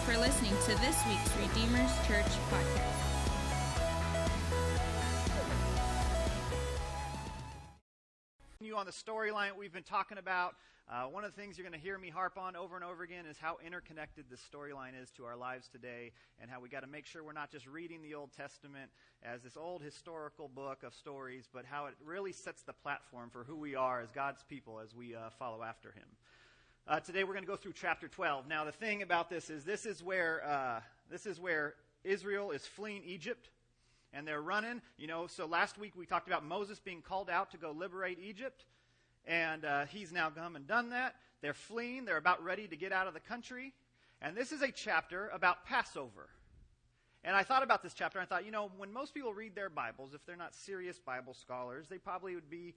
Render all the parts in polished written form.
for listening to this week's Redeemer's Church podcast. On the storyline we've been talking about, one of the things you're going to hear me harp on over and over again is how interconnected this storyline is to our lives today, and how we got to make sure we're not just reading the Old Testament as this old historical book of stories, but how it really sets the platform for who we are as God's people as we follow after Him. Today we're going to go through chapter 12. Now the thing about this is where Israel is fleeing Egypt. And they're running, so last week we talked about Moses being called out to go liberate Egypt. And he's now come and done that. They're fleeing. They're about ready to get out of the country. And this is a chapter about Passover. And I thought about this chapter. And I thought, when most people read their Bibles, if they're not serious Bible scholars, they probably would be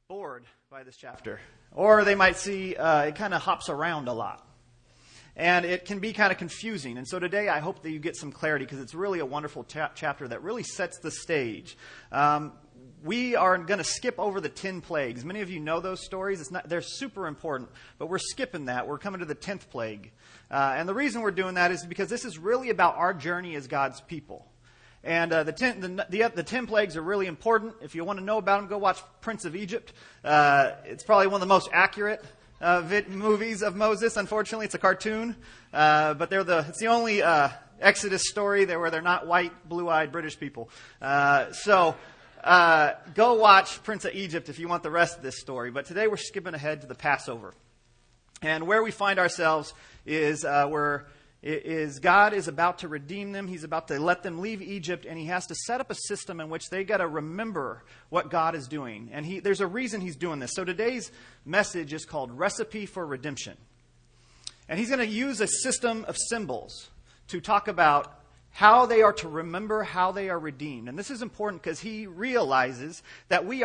bored by this chapter. Or they might see it kind of hops around a lot. And it can be kind of confusing. And so today I hope that you get some clarity, because it's really a wonderful chapter that really sets the stage. We are going to skip over the 10 plagues. Many of you know those stories. They're super important, but we're skipping that. We're coming to the 10th plague. And the reason we're doing that is because this is really about our journey as God's people. And the 10 plagues are really important. If you want to know about them, go watch Prince of Egypt. It's probably one of the most accurate movies of Moses. Unfortunately, it's a cartoon, but it's the only Exodus story where they're not white, blue-eyed British people. So go watch Prince of Egypt if you want the rest of this story. But today we're skipping ahead to the Passover, and where we find ourselves is God is about to redeem them. He's about to let them leave Egypt, and He has to set up a system in which they got to remember what God is doing. And there's a reason He's doing this. So today's message is called Recipe for Redemption. And He's going to use a system of symbols to talk about how they are to remember how they are redeemed. And this is important because He realizes that we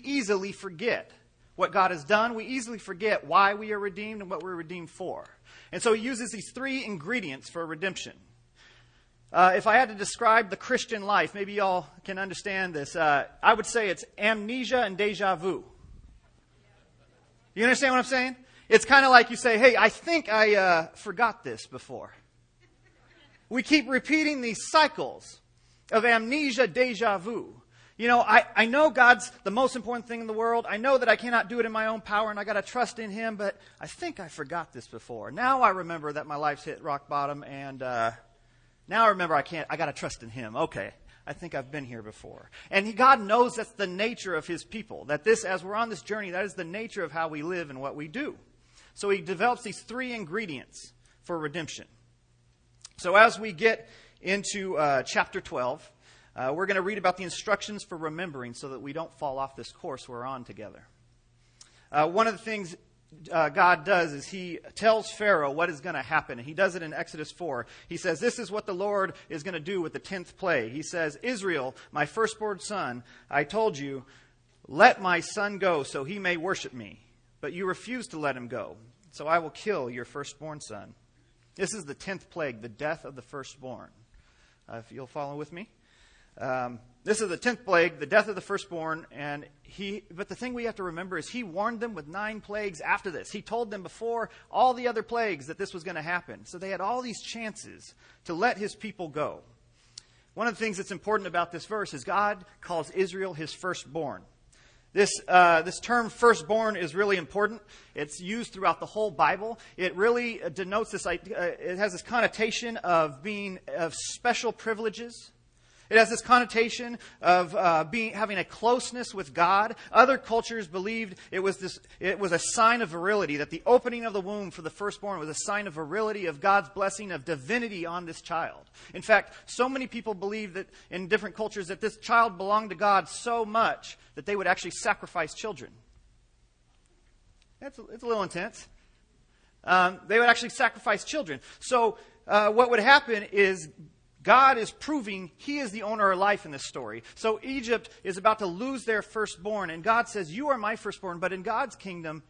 easily forget what God has done. We easily forget why we are redeemed and what we're redeemed for. And so He uses these three ingredients for redemption. If I had to describe the Christian life, maybe y'all can understand this, I would say it's amnesia and deja vu. You understand what I'm saying? It's kind of like you say, hey, I think I forgot this before. We keep repeating these cycles of amnesia, deja vu. I know God's the most important thing in the world. I know that I cannot do it in my own power, and I got to trust in Him, but I think I forgot this before. Now I remember that my life's hit rock bottom, and now I remember I got to trust in Him. Okay, I think I've been here before. And God knows that's the nature of His people, that as we're on this journey, that is the nature of how we live and what we do. So He develops these three ingredients for redemption. So as we get into chapter 12, we're going to read about the instructions for remembering so that we don't fall off this course we're on together. One of the things God does is He tells Pharaoh what is going to happen. And He does it in Exodus 4. He says, this is what the Lord is going to do with the 10th plague. He says, Israel, my firstborn son, I told you, let my son go so he may worship me. But you refused to let him go. So I will kill your firstborn son. This is the 10th plague, the death of the firstborn. If you'll follow with me. This is the 10th plague, the death of the firstborn, but the thing we have to remember is He warned them with 9 plagues after this. He told them before all the other plagues that this was going to happen. So they had all these chances to let His people go. One of the things that's important about this verse is God calls Israel His firstborn. This term firstborn is really important. It's used throughout the whole Bible. It really denotes this. It has this connotation of special privileges. It has this connotation of having a closeness with God. Other cultures believed it was a sign of virility, that the opening of the womb for the firstborn was a sign of virility, of God's blessing, of divinity on this child. In fact, so many people believe that in different cultures that this child belonged to God so much that they would actually sacrifice children. It's a little intense. They would actually sacrifice children. So what would happen is God is proving He is the owner of life in this story. So Egypt is about to lose their firstborn, and God says, you are my firstborn. But in God's kingdom,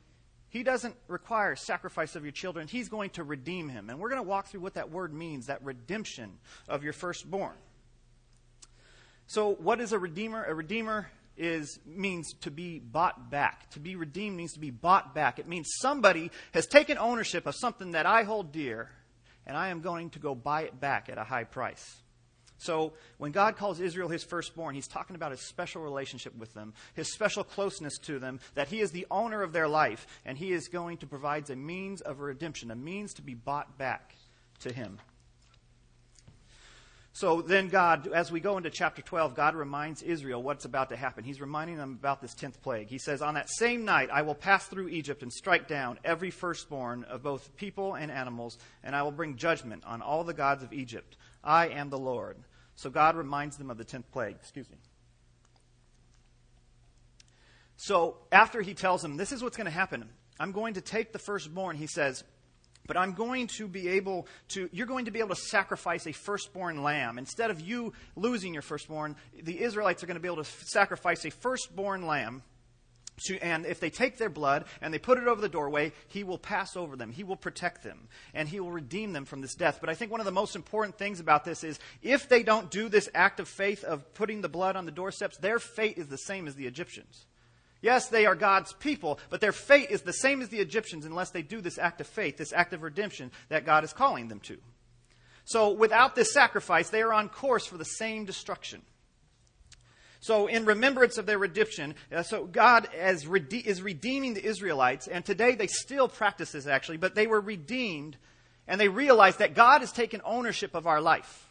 He doesn't require sacrifice of your children. He's going to redeem him. And we're going to walk through what that word means, that redemption of your firstborn. So what is a redeemer? A redeemer means to be bought back. To be redeemed means to be bought back. It means somebody has taken ownership of something that I hold dear, and I am going to go buy it back at a high price. So when God calls Israel his firstborn, he's talking about his special relationship with them, his special closeness to them, that he is the owner of their life, and he is going to provide a means of redemption, a means to be bought back to him. So then God, as we go into chapter 12, God reminds Israel what's about to happen. He's reminding them about this 10th plague. He says, on that same night I will pass through Egypt and strike down every firstborn of both people and animals, and I will bring judgment on all the gods of Egypt. I am the Lord. So God reminds them of the 10th plague. So after he tells them, this is what's going to happen. I'm going to take the firstborn, he says, but I'm going to be able to, you're going to be able to sacrifice a firstborn lamb. Instead of you losing your firstborn, the Israelites are going to be able to sacrifice a firstborn lamb. And if they take their blood and they put it over the doorway, he will pass over them. He will protect them. And he will redeem them from this death. But I think one of the most important things about this is if they don't do this act of faith of putting the blood on the doorsteps, their fate is the same as the Egyptians. Yes, they are God's people, but their fate is the same as the Egyptians unless they do this act of faith, this act of redemption that God is calling them to. So without this sacrifice, they are on course for the same destruction. So in remembrance of their redemption, so God is redeeming the Israelites, and today they still practice this actually, but they were redeemed, and they realized that God has taken ownership of our life.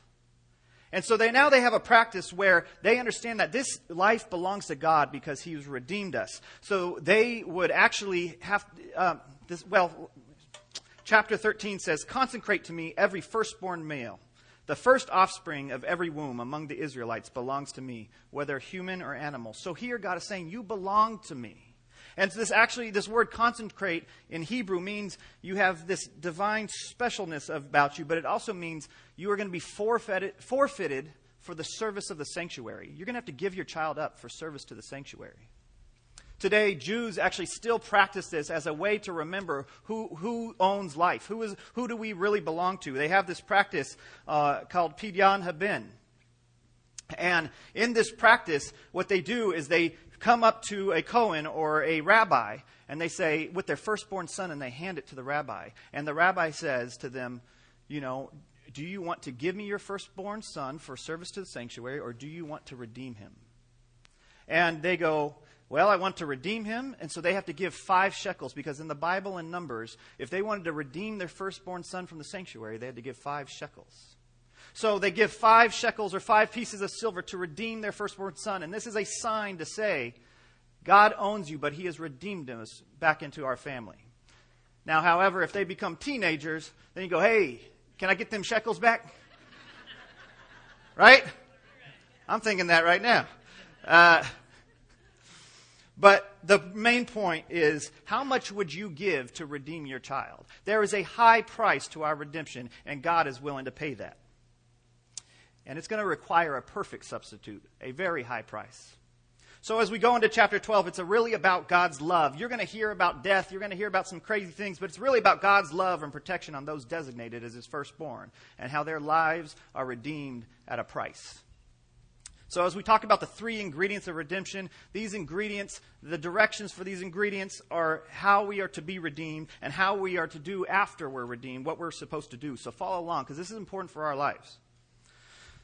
And so they have a practice where they understand that this life belongs to God because he has redeemed us. So they would actually have, chapter 13 says, consecrate to me every firstborn male. The first offspring of every womb among the Israelites belongs to me, whether human or animal. So here God is saying, you belong to me. And so this word consecrate in Hebrew means you have this divine specialness about you, but it also means you are going to be forfeited for the service of the sanctuary. You're going to have to give your child up for service to the sanctuary. Today, Jews actually still practice this as a way to remember who owns life. Who do we really belong to? They have this practice called Pidyon Haben. And in this practice, what they do is they come up to a Kohen or a rabbi, and they say, with their firstborn son, and they hand it to the rabbi. And the rabbi says to them, do you want to give me your firstborn son for service to the sanctuary, or do you want to redeem him? And they go, well, I want to redeem him, and so they have to give 5 shekels, because in the Bible in Numbers, if they wanted to redeem their firstborn son from the sanctuary, they had to give 5 shekels. So they give 5 shekels or 5 pieces of silver to redeem their firstborn son, and this is a sign to say, God owns you, but he has redeemed us back into our family. Now, however, if they become teenagers, then you go, hey, can I get them shekels back? Right? I'm thinking that right now. But the main point is, how much would you give to redeem your child? There is a high price to our redemption, and God is willing to pay that. And it's going to require a perfect substitute, a very high price. So as we go into chapter 12, it's really about God's love. You're going to hear about death. You're going to hear about some crazy things, but it's really about God's love and protection on those designated as his firstborn and how their lives are redeemed at a price. So as we talk about the 3 ingredients of redemption, these ingredients, the directions for these ingredients are how we are to be redeemed and how we are to do after we're redeemed, what we're supposed to do. So follow along, because this is important for our lives.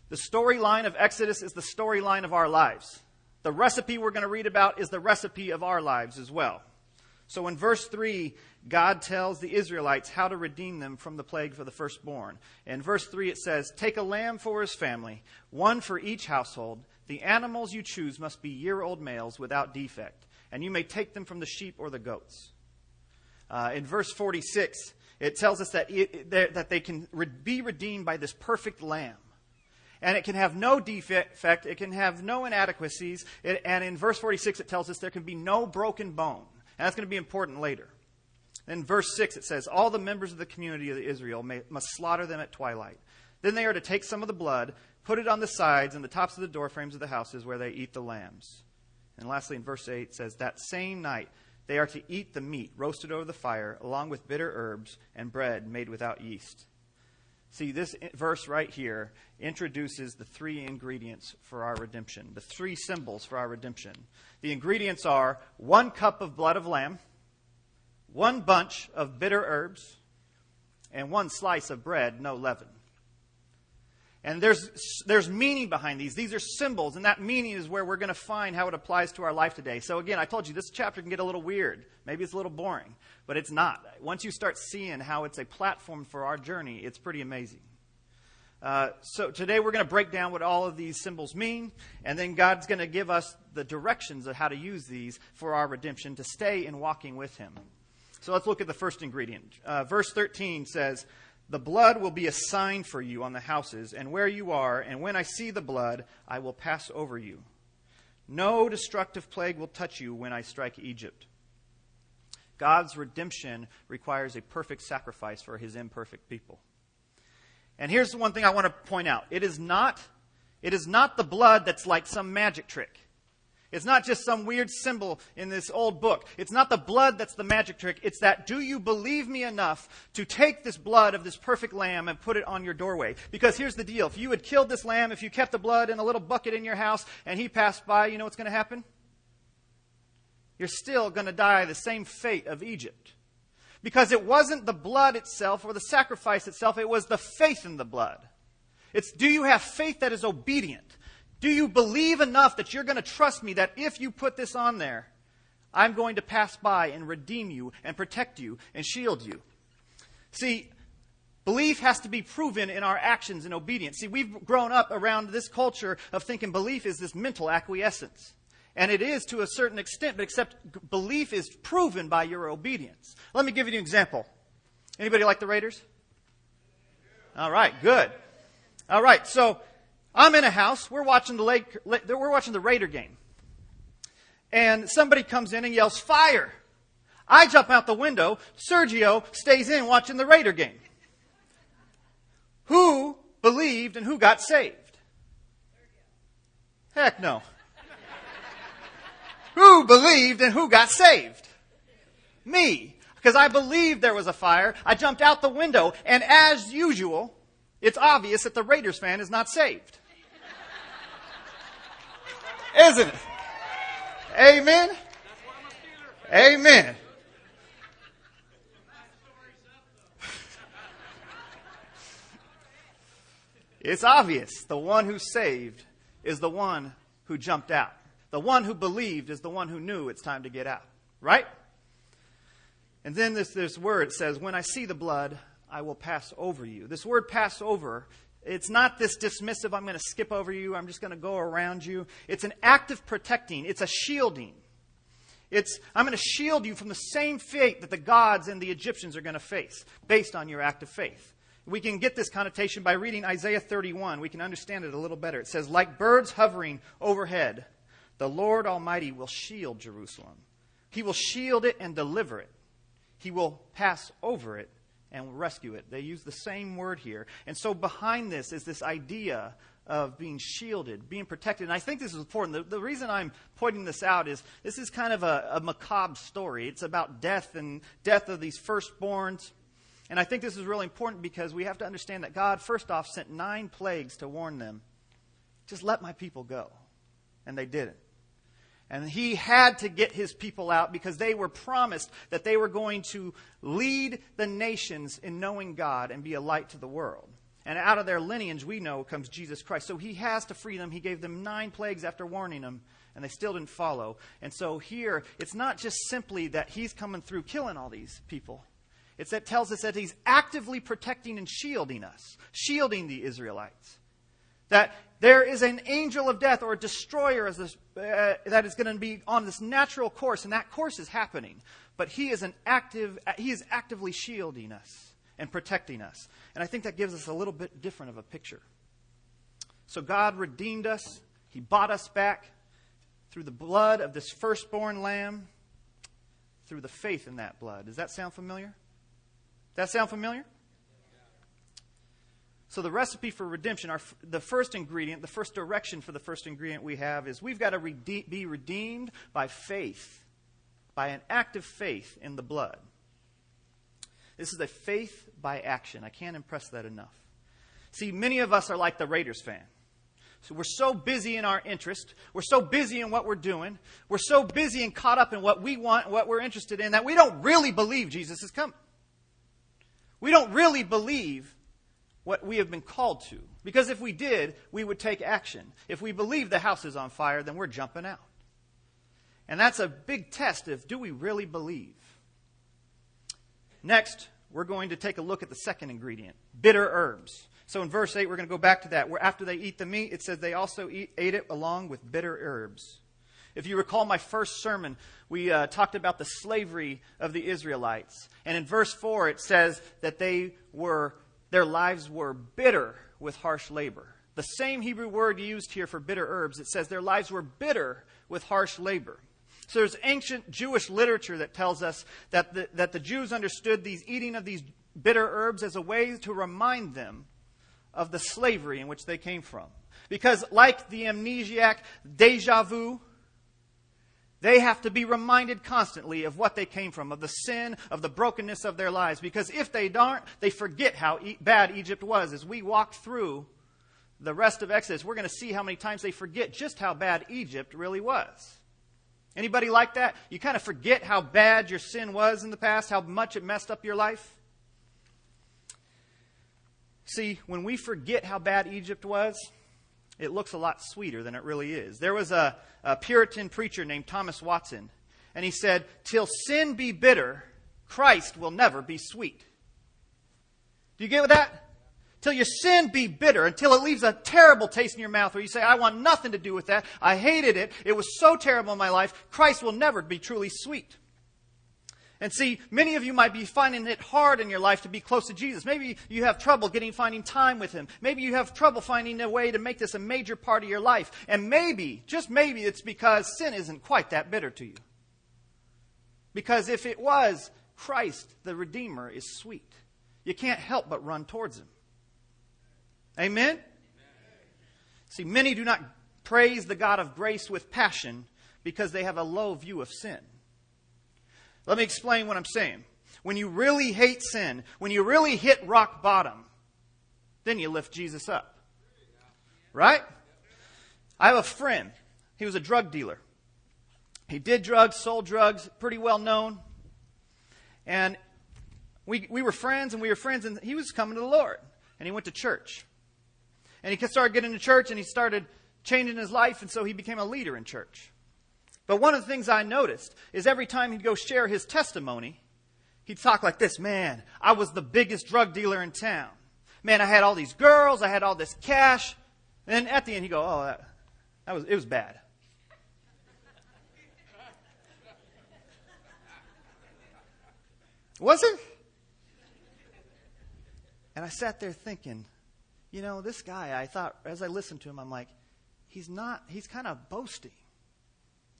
The storyline of Exodus is the storyline of our lives. The recipe we're going to read about is the recipe of our lives as well. So in verse 3, God tells the Israelites how to redeem them from the plague for the firstborn. In verse 3 it says, take a lamb for his family, 1 for each household. The animals you choose must be year-old males without defect, and you may take them from the sheep or the goats. In verse 46, it tells us that they can be redeemed by this perfect lamb. And it can have no defect, it can have no inadequacies, and in verse 46 it tells us there can be no broken bone. And that's going to be important later. In verse 6 it says, all the members of the community of Israel must slaughter them at twilight. Then they are to take some of the blood, put it on the sides and the tops of the doorframes of the houses where they eat the lambs. And lastly, in verse 8 it says, that same night they are to eat the meat roasted over the fire, along with bitter herbs and bread made without yeast. See, this verse right here introduces the 3 ingredients for our redemption, the 3 symbols for our redemption. The ingredients are 1 cup of blood of lamb, 1 bunch of bitter herbs, and 1 slice of bread, no leaven. And there's meaning behind these. These are symbols, and that meaning is where we're going to find how it applies to our life today. So again, I told you, this chapter can get a little weird. Maybe it's a little boring, but it's not. Once you start seeing how it's a platform for our journey, it's pretty amazing. So today we're going to break down what all of these symbols mean, and then God's going to give us the directions of how to use these for our redemption, to stay in walking with Him. So let's look at the first ingredient. Verse 13 says, "The blood will be a sign for you on the houses and where you are, and when I see the blood, I will pass over you. No destructive plague will touch you when I strike Egypt." God's redemption requires a perfect sacrifice for His imperfect people. And here's the one thing I want to point out. It is not the blood that's like some magic trick. It's not just some weird symbol in this old book. It's not the blood that's the magic trick. It's that, do you believe me enough to take this blood of this perfect lamb and put it on your doorway? Because here's the deal. If you had killed this lamb, if you kept the blood in a little bucket in your house and he passed by, you know what's going to happen? You're still going to die the same fate of Egypt. Because it wasn't the blood itself or the sacrifice itself. It was the faith in the blood. It's, do you have faith that is obedient? Do you believe enough that you're going to trust me that if you put this on there, I'm going to pass by and redeem you and protect you and shield you? See, belief has to be proven in our actions and obedience. See, we've grown up around this culture of thinking belief is this mental acquiescence. And it is to a certain extent, but except belief is proven by your obedience. Let me give you an example. Anybody like the Raiders? All right, good. All right, so I'm in a house. We're watching the Raider game. And somebody comes in and yells, "Fire!" I jump out the window. Sergio stays in watching the Raider game. Who believed and who got saved? Heck no. Who believed and who got saved? Me. Because I believed there was a fire. I jumped out the window. And as usual, it's obvious that the Raiders fan is not saved. Isn't it? Amen? Amen. It's obvious. The one who's saved is the one who jumped out. The one who believed is the one who knew it's time to get out. Right? And then this word says, "When I see the blood, I will pass over you." This word "pass over," it's not this dismissive, I'm going to skip over you, I'm just going to go around you. It's an active protecting. It's a shielding. I'm going to shield you from the same fate that the gods and the Egyptians are going to face based on your act of faith. We can get this connotation by reading Isaiah 31. We can understand it a little better. It says, "Like birds hovering overhead, the Lord Almighty will shield Jerusalem. He will shield it and deliver it. He will pass over it and rescue it." They use the same word here. And so behind this is this idea of being shielded, being protected. And I think this is important. The reason I'm pointing this out is this is kind of a macabre story. It's about death and death of these firstborns. And I think this is really important because we have to understand that God, first off, sent 9 plagues to warn them. Just let my people go. And they didn't. And He had to get His people out because they were promised that they were going to lead the nations in knowing God and be a light to the world. And out of their lineage, we know, comes Jesus Christ. So He has to free them. He gave them 9 plagues after warning them, and they still didn't follow. And so here, it's not just simply that He's coming through killing all these people. It tells us that He's actively protecting and shielding us, shielding the Israelites. That there is an angel of death or a destroyer that is going to be on this natural course, and that course is happening. But He is actively shielding us and protecting us. And I think that gives us a little bit different of a picture. So God redeemed us. He bought us back through the blood of this firstborn lamb, through the faith in that blood. Does that sound familiar? Does that sound familiar? So the recipe for redemption, the first ingredient, the first direction for the first ingredient we have is we've got to be redeemed by faith, by an act of faith in the blood. This is a faith by action. I can't impress that enough. See, many of us are like the Raiders fan. So we're so busy in our interest. We're so busy in what we're doing. We're so busy and caught up in what we want and what we're interested in that we don't really believe Jesus is coming. We don't really believe what we have been called to. Because if we did, we would take action. If we believe the house is on fire, then we're jumping out. And that's a big test of, do we really believe? Next, we're going to take a look at the second ingredient, bitter herbs. So in verse 8, we're going to go back to that. Where after they eat the meat, it says they also ate it along with bitter herbs. If you recall my first sermon, we talked about the slavery of the Israelites. And in verse 4, it says that their lives were bitter with harsh labor. The same Hebrew word used here for bitter herbs, it says their lives were bitter with harsh labor. So there's ancient Jewish literature that tells us that the Jews understood eating of these bitter herbs as a way to remind them of the slavery in which they came from. Because like the amnesiac, deja vu, they have to be reminded constantly of what they came from, of the sin, of the brokenness of their lives. Because if they don't, they forget how bad Egypt was. As we walk through the rest of Exodus, we're going to see how many times they forget just how bad Egypt really was. Anybody like that? You kind of forget how bad your sin was in the past, how much it messed up your life? See, when we forget how bad Egypt was, it looks a lot sweeter than it really is. There was a Puritan preacher named Thomas Watson, and he said, "Till sin be bitter, Christ will never be sweet." Do you get that? Till your sin be bitter, until it leaves a terrible taste in your mouth where you say, I want nothing to do with that. I hated it. It was so terrible in my life. Christ will never be truly sweet. And see, many of you might be finding it hard in your life to be close to Jesus. Maybe you have trouble finding time with Him. Maybe you have trouble finding a way to make this a major part of your life. And maybe, just maybe, it's because sin isn't quite that bitter to you. Because if it was, Christ, the Redeemer, is sweet. You can't help but run towards Him. Amen? See, many do not praise the God of grace with passion because they have a low view of sin. Let me explain what I'm saying. When you really hate sin, when you really hit rock bottom, then you lift Jesus up. Right? I have a friend. He was a drug dealer. He did drugs, sold drugs, pretty well known. And we were friends, and he was coming to the Lord. And he went to church. And he started getting to church, and he started changing his life, and so he became a leader in church. But one of the things I noticed is every time he'd go share his testimony, he'd talk like this, "Man, I was the biggest drug dealer in town. Man, I had all these girls, I had all this cash." And then at the end he'd go, "Oh, it was bad." Was it? And I sat there thinking, this guy, I thought, as I listened to him, I'm like, he's kind of boasting.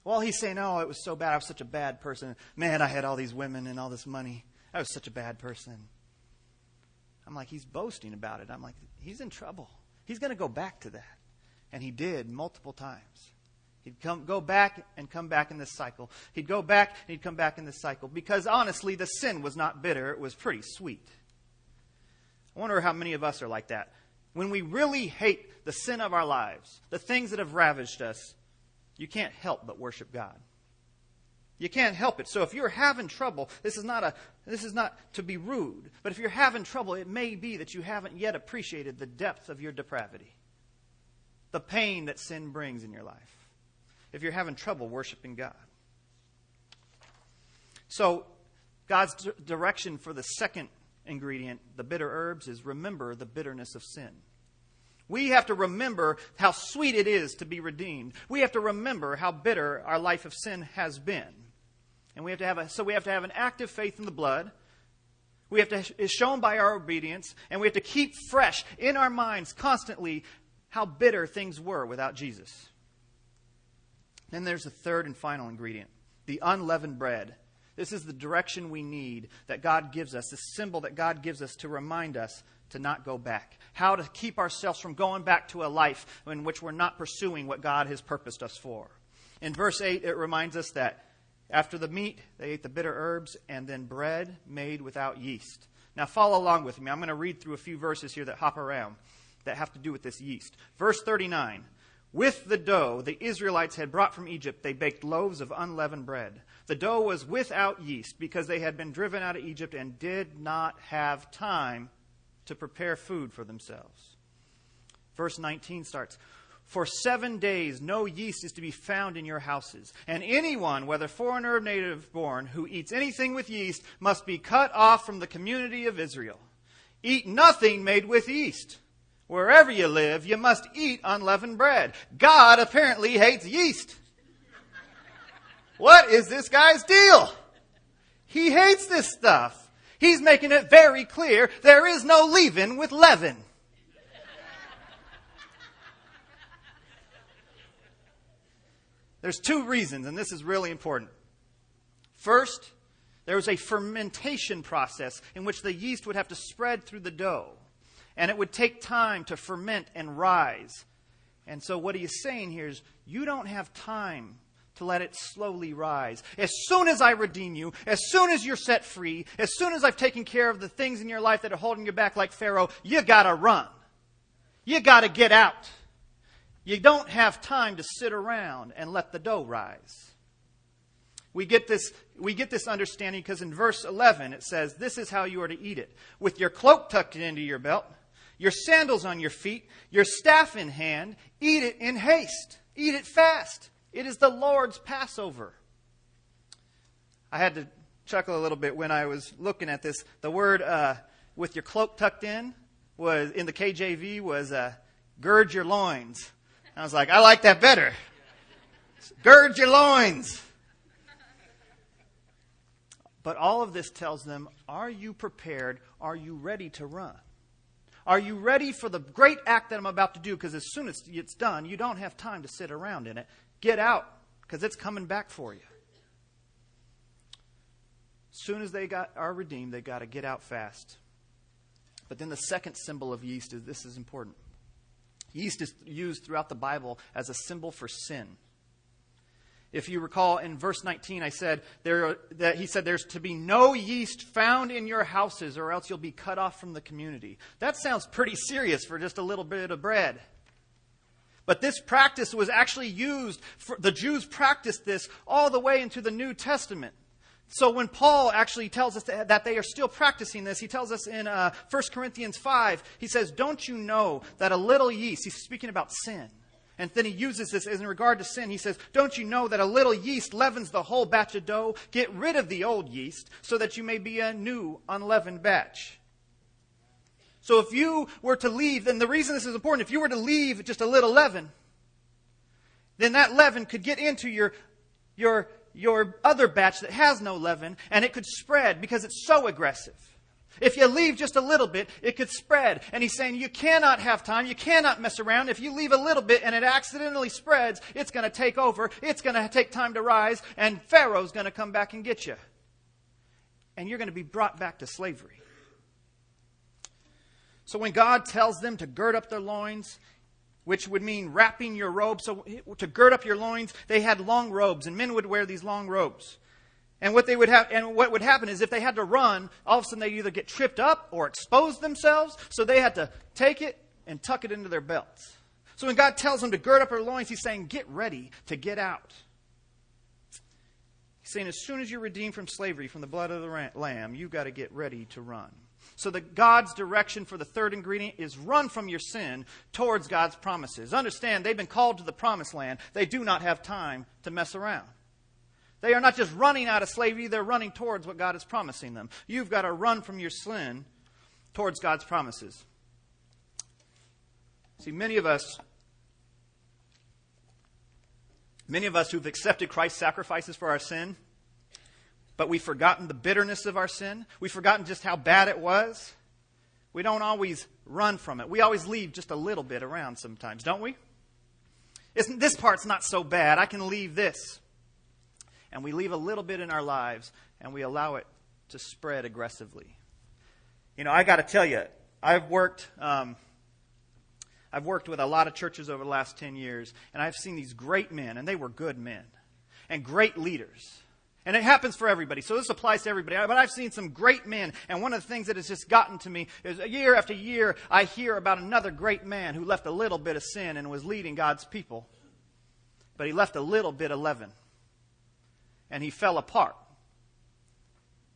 Well, he's saying, "Oh, it was so bad. I was such a bad person. Man, I had all these women and all this money. I was such a bad person." I'm like, he's boasting about it. I'm like, he's in trouble. He's going to go back to that. And he did multiple times. He'd go back and come back in this cycle. He'd go back and he'd come back in this cycle. Because honestly, the sin was not bitter. It was pretty sweet. I wonder how many of us are like that. When we really hate the sin of our lives, the things that have ravaged us, you can't help but worship God. You can't help it. So if you're having trouble, this is not to be rude, but if you're having trouble, it may be that you haven't yet appreciated the depth of your depravity, the pain that sin brings in your life. If you're having trouble worshiping God. So God's direction for the second ingredient, the bitter herbs, is remember the bitterness of sin. We have to remember how sweet it is to be redeemed. We have to remember how bitter our life of sin has been. And we have to have an active faith in the blood. It's shown by our obedience, and we have to keep fresh in our minds constantly how bitter things were without Jesus. Then there's the third and final ingredient, the unleavened bread. This is the direction we need that God gives us, the symbol that God gives us to remind us to not go back. How to keep ourselves from going back to a life in which we're not pursuing what God has purposed us for. In verse 8, it reminds us that after the meat, they ate the bitter herbs and then bread made without yeast. Now follow along with me. I'm going to read through a few verses here that hop around that have to do with this yeast. Verse 39. With the dough the Israelites had brought from Egypt, they baked loaves of unleavened bread. The dough was without yeast because they had been driven out of Egypt and did not have time to prepare food for themselves. Verse 19 starts, "For 7 days no yeast is to be found in your houses, and anyone, whether foreigner or native born, who eats anything with yeast must be cut off from the community of Israel. Eat nothing made with yeast. Wherever you live, you must eat unleavened bread." God apparently hates yeast. What is this guy's deal? He hates this stuff. He's making it very clear there is no leaven with leaven. There's 2 reasons, and this is really important. First, there was a fermentation process in which the yeast would have to spread through the dough, and it would take time to ferment and rise. And so what he is saying here is, you don't have time to let it slowly rise. As soon as I redeem you, as soon as you're set free, as soon as I've taken care of the things in your life that are holding you back like Pharaoh, you gotta run. You gotta get out. You don't have time to sit around and let the dough rise. We get this understanding because in verse 11 it says, "This is how you are to eat it. With your cloak tucked into your belt, your sandals on your feet, your staff in hand, eat it in haste. Eat it fast. It is the Lord's Passover." I had to chuckle a little bit when I was looking at this. The word "with your cloak tucked in" was in the KJV was "gird your loins." I was like, I like that better. Gird your loins. But all of this tells them, are you prepared? Are you ready to run? Are you ready for the great act that I'm about to do? Because as soon as it's done, you don't have time to sit around in it. Get out, because it's coming back for you. As soon as they are redeemed, they got to get out fast. But then the second symbol of yeast is, this is important. Yeast is used throughout the Bible as a symbol for sin. If you recall in verse 19, I said he said there's to be no yeast found in your houses or else you'll be cut off from the community. That sounds pretty serious for just a little bit of bread. But this practice was actually used, the Jews practiced this all the way into the New Testament. So when Paul actually tells us that they are still practicing this, he tells us in 1 Corinthians 5, he says, "Don't you know that a little yeast," he's speaking about sin, and then he uses this as in regard to sin. He says, "Don't you know that a little yeast leavens the whole batch of dough? Get rid of the old yeast so that you may be a new unleavened batch." So if you were to leave, and the reason this is important, if you were to leave just a little leaven, then that leaven could get into your other batch that has no leaven, and it could spread because it's so aggressive. If you leave just a little bit, it could spread. And he's saying you cannot have time, you cannot mess around. If you leave a little bit and it accidentally spreads, it's going to take over, it's going to take time to rise, and Pharaoh's going to come back and get you. And you're going to be brought back to slavery. So when God tells them to gird up their loins, which would mean wrapping your robe. So to gird up your loins, they had long robes, and men would wear these long robes. And what would happen is if they had to run, all of a sudden they'd either get tripped up or expose themselves. So they had to take it and tuck it into their belts. So when God tells them to gird up their loins, he's saying, get ready to get out. He's saying as soon as you're redeemed from slavery, from the blood of the lamb, you've got to get ready to run. So God's direction for the third ingredient is run from your sin towards God's promises. Understand, they've been called to the promised land. They do not have time to mess around. They are not just running out of slavery, they're running towards what God is promising them. You've got to run from your sin towards God's promises. See, many of us who've accepted Christ's sacrifices for our sin, but we've forgotten the bitterness of our sin. We've forgotten just how bad it was. We don't always run from it. We always leave just a little bit around sometimes, don't we? This part's not so bad. I can leave this. And we leave a little bit in our lives, and we allow it to spread aggressively. You know, I got to tell you, I've worked with a lot of churches over the last 10 years, and I've seen these great men, and they were good men, and great leaders. And it happens for everybody, so this applies to everybody. But I've seen some great men, and one of the things that has just gotten to me is year after year, I hear about another great man who left a little bit of sin and was leading God's people. But he left a little bit of leaven. and he fell apart.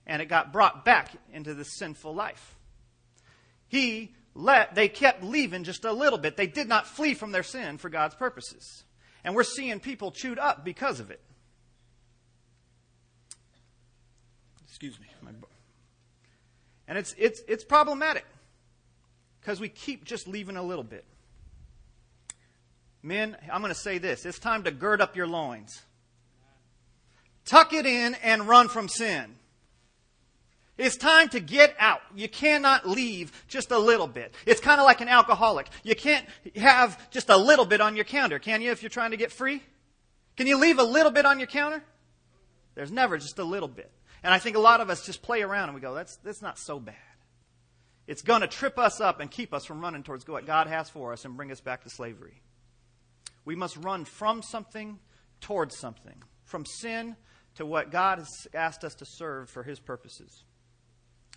And it got brought back into this sinful life. They kept leaving just a little bit. They did not flee from their sin for God's purposes. And we're seeing people chewed up because of it. Excuse me. And it's problematic because we keep just leaving a little bit. Men, I'm going to say this. It's time to gird up your loins. Tuck it in and run from sin. It's time to get out. You cannot leave just a little bit. It's kind of like an alcoholic. You can't have just a little bit on your counter, can you, if you're trying to get free? Can you leave a little bit on your counter? There's never just a little bit. And I think a lot of us just play around and we go, that's not so bad. It's going to trip us up and keep us from running towards what God has for us and bring us back to slavery. We must run from something towards something. From sin to what God has asked us to serve for His purposes.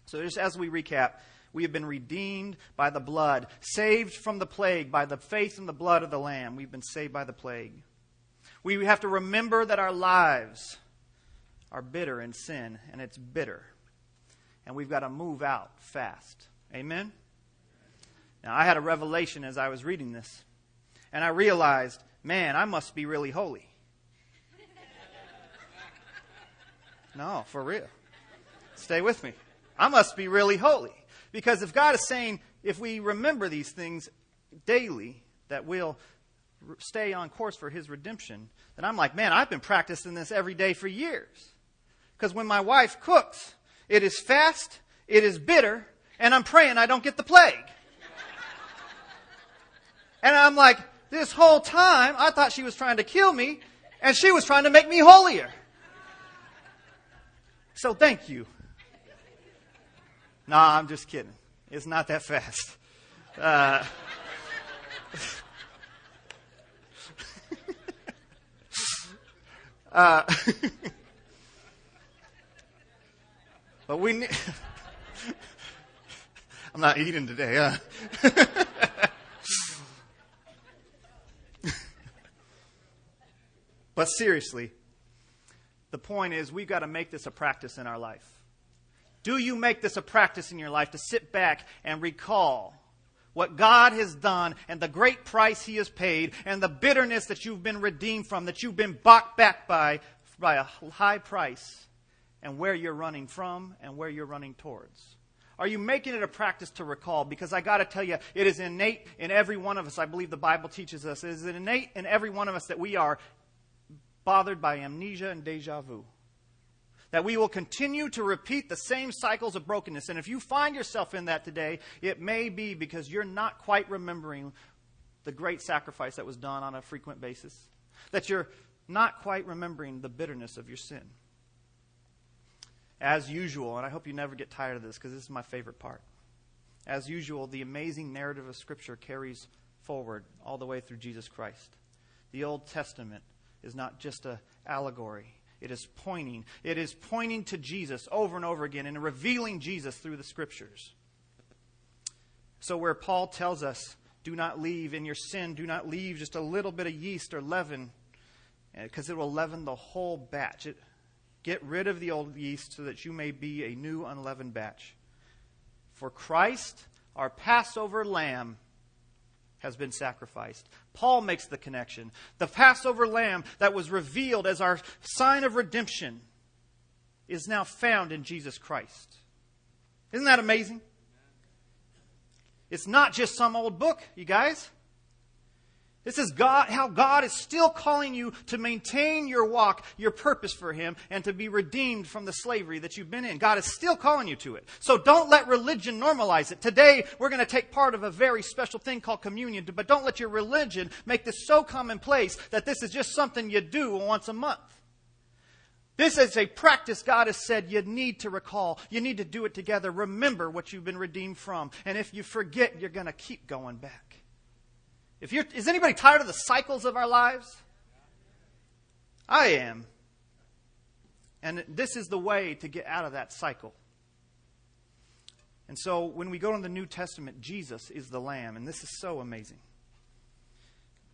So just as we recap, we have been redeemed by the blood, saved from the plague by the faith in the blood of the Lamb. We've been saved by the plague. We have to remember that our lives are bitter in sin, and it's bitter. And we've got to move out fast. Amen? Now, I had a revelation as I was reading this, and I realized, man, I must be really holy. No, for real. Stay with me. I must be really holy. Because if God is saying, if we remember these things daily, that we'll stay on course for His redemption, then I'm like, man, I've been practicing this every day for years. Because when my wife cooks, it is fast, it is bitter, and I'm praying I don't get the plague. And I'm like, this whole time, I thought she was trying to kill me, and she was trying to make me holier. So thank you. No, I'm just kidding. It's not that fast. But we need... I'm not eating today, But seriously, the point is we've got to make this a practice in our life. Do you make this a practice in your life to sit back and recall what God has done and the great price He has paid and the bitterness that you've been redeemed from, that you've been bought back by a high price, and where you're running from and where you're running towards? Are you making it a practice to recall? Because I got to tell you, it is innate in every one of us. I believe the Bible teaches us. It is innate in every one of us that we are bothered by amnesia and deja vu. That we will continue to repeat the same cycles of brokenness. And if you find yourself in that today, it may be because you're not quite remembering the great sacrifice that was done on a frequent basis. That you're not quite remembering the bitterness of your sin. As usual, and I hope you never get tired of this because this is my favorite part. As usual, the amazing narrative of Scripture carries forward all the way through Jesus Christ. The Old Testament is not just an allegory. It is pointing to Jesus over and over again and revealing Jesus through the Scriptures. So where Paul tells us, do not leave in your sin, do not leave just a little bit of yeast or leaven, because it will leaven the whole batch. Get rid of the old yeast so that you may be a new unleavened batch. For Christ, our Passover lamb, has been sacrificed. Paul makes the connection. The Passover lamb that was revealed as our sign of redemption is now found in Jesus Christ. Isn't that amazing? It's not just some old book, you guys. This is God, how God is still calling you to maintain your walk, your purpose for Him, and to be redeemed from the slavery that you've been in. God is still calling you to it. So don't let religion normalize it. Today, we're going to take part of a very special thing called communion, but don't let your religion make this so commonplace that this is just something you do once a month. This is a practice God has said you need to recall. You need to do it together. Remember what you've been redeemed from. And if you forget, you're going to keep going back. Is anybody tired of the cycles of our lives? I am. And this is the way to get out of that cycle. And so when we go in the New Testament, Jesus is the Lamb. And this is so amazing.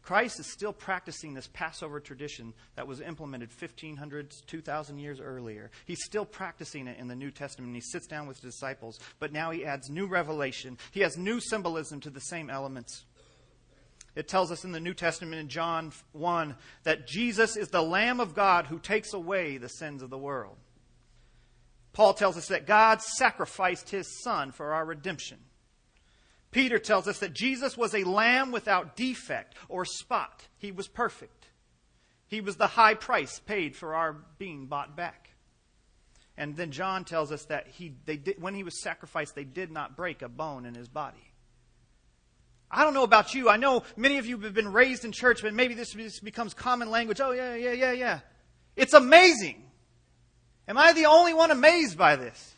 Christ is still practicing this Passover tradition that was implemented 1,500, 2,000 years earlier. He's still practicing it in the New Testament. He sits down with his disciples, but now he adds new revelation. He has new symbolism to the same elements. It tells us in the New Testament in John 1 that Jesus is the Lamb of God who takes away the sins of the world. Paul tells us that God sacrificed his Son for our redemption. Peter tells us that Jesus was a lamb without defect or spot. He was perfect. He was the high price paid for our being bought back. And then John tells us that when he was sacrificed, they did not break a bone in his body. I don't know about you. I know many of you have been raised in church, but maybe this becomes common language. Oh, yeah. It's amazing. Am I the only one amazed by this?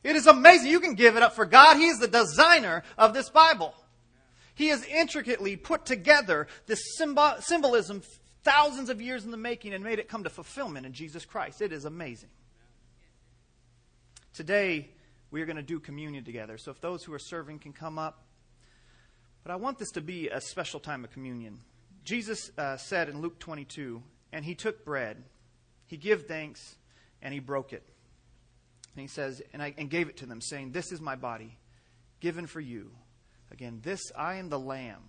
It is amazing. You can give it up for God. He is the designer of this Bible. He has intricately put together this symbolism thousands of years in the making and made it come to fulfillment in Jesus Christ. It is amazing. Today, we are going to do communion together. So if those who are serving can come up. But I want this to be a special time of communion. Jesus said in Luke 22, and he took bread, he gave thanks, and he broke it. And he says, and gave it to them, saying, "This is my body, given for you. Again, I am the Lamb,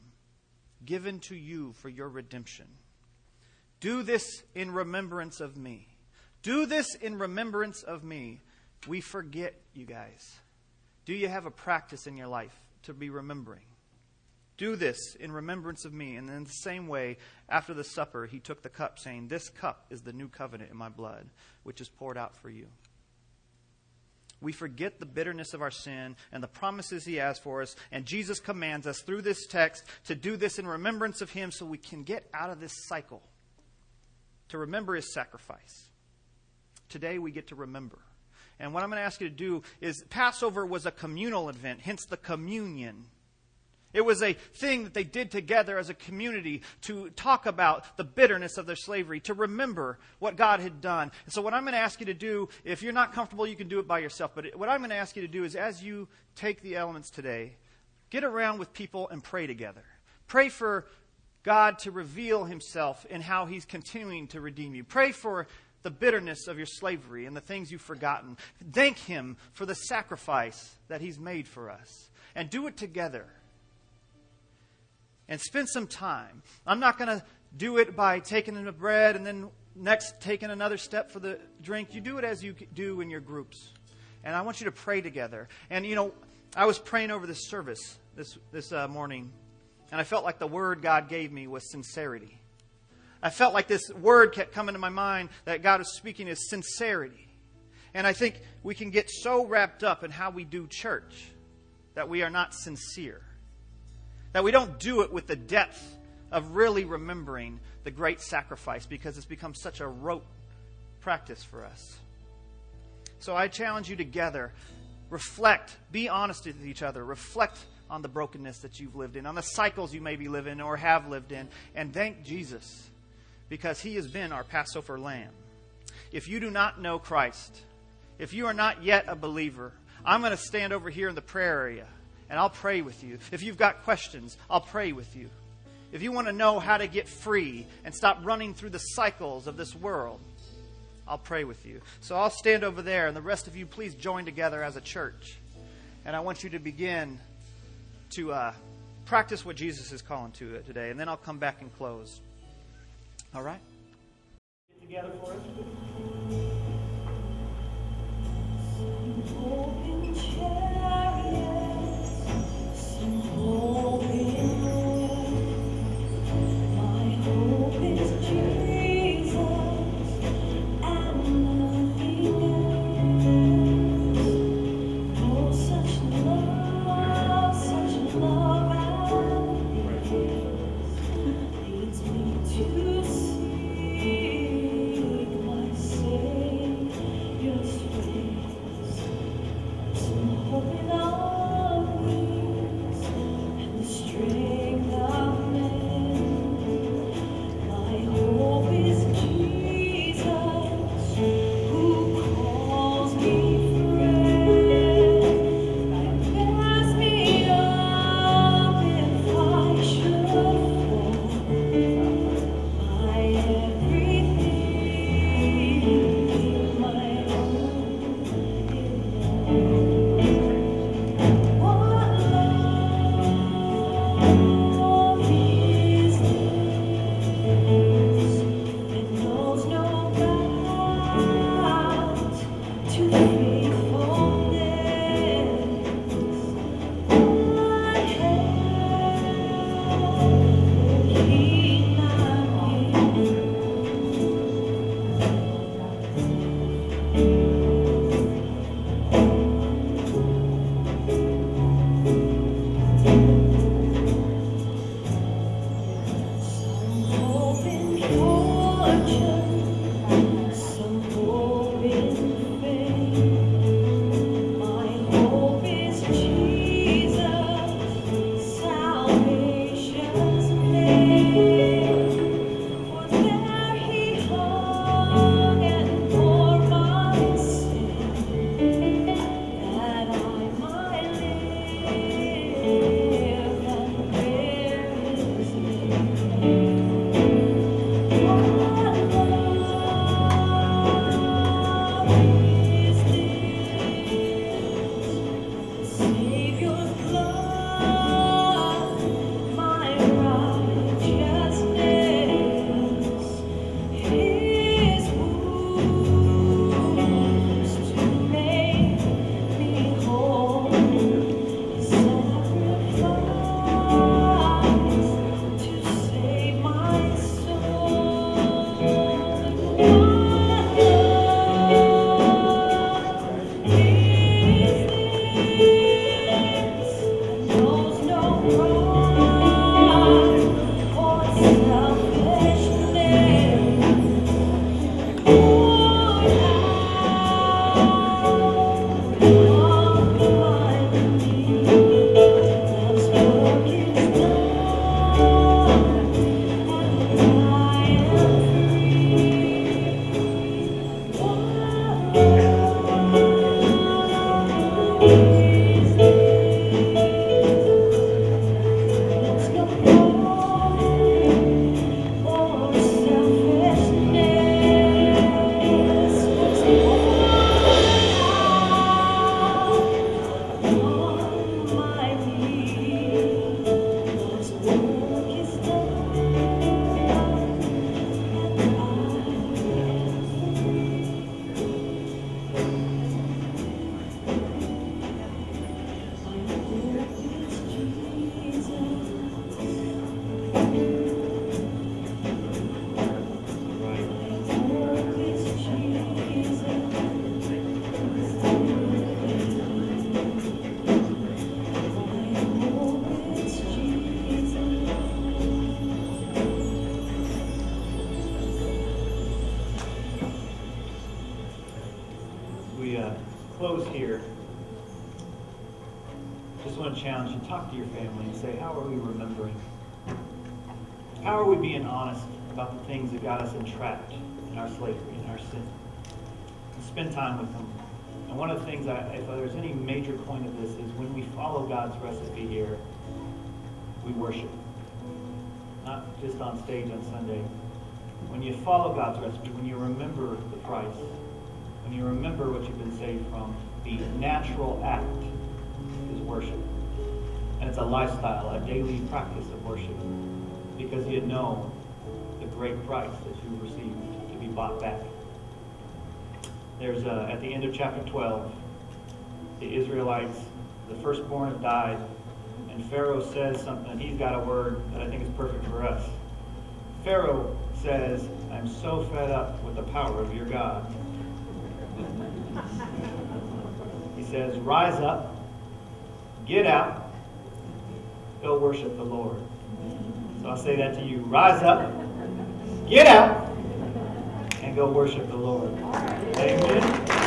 given to you for your redemption. Do this in remembrance of me." Do this in remembrance of me. We forget, you guys. Do you have a practice in your life to be remembering? Do this in remembrance of me. And in the same way, after the supper, he took the cup, saying, "This cup is the new covenant in my blood, which is poured out for you." We forget the bitterness of our sin and the promises he has for us. And Jesus commands us through this text to do this in remembrance of him so we can get out of this cycle, to remember his sacrifice. Today we get to remember. And what I'm going to ask you to do is, Passover was a communal event, hence the communion. It was a thing that they did together as a community to talk about the bitterness of their slavery, to remember what God had done. And so what I'm going to ask you to do, if you're not comfortable, you can do it by yourself. But what I'm going to ask you to do is, as you take the elements today, get around with people and pray together. Pray for God to reveal himself in how he's continuing to redeem you. Pray for the bitterness of your slavery and the things you've forgotten. Thank him for the sacrifice that he's made for us. And do it together. And spend some time. I'm not going to do it by taking the bread and then next taking another step for the drink. You do it as you do in your groups. And I want you to pray together. And, I was praying over this service this morning, and I felt like the word God gave me was sincerity. I felt like this word kept coming to my mind that God is speaking is sincerity. And I think we can get so wrapped up in how we do church that we are not sincere. That we don't do it with the depth of really remembering the great sacrifice, because it's become such a rote practice for us. So I challenge you together, reflect, be honest with each other, reflect on the brokenness that you've lived in, on the cycles you maybe live in or have lived in, and thank Jesus because he has been our Passover lamb. If you do not know Christ, if you are not yet a believer, I'm going to stand over here in the prayer area. And I'll pray with you. If you've got questions, I'll pray with you. If you want to know how to get free and stop running through the cycles of this world, I'll pray with you. So I'll stand over there, and the rest of you, please join together as a church. And I want you to begin to practice what Jesus is calling to it today. And then I'll come back and close. All right? Get together for us. To seek my Close here. Just want to challenge you, talk to your family and say, how are we remembering? How are we being honest about the things that got us entrapped in our slavery, in our sin? And spend time with them. And one of the things, if there's any major point of this, is when we follow God's recipe here, we worship. Not just on stage on Sunday. When you follow God's recipe, when you remember the price, when you remember what you've been saved from, the natural act is worship. And it's a lifestyle, a daily practice of worship. Because you know the great price that you received to be bought back. There's at the end of chapter 12, the Israelites, the firstborn have died, and Pharaoh says something. He's got a word that I think is perfect for us. Pharaoh says, I'm so fed up with the power of your God. He says, rise up, get out, go worship the Lord. So I'll say that to you. Rise up, get out, and go worship the Lord. Amen.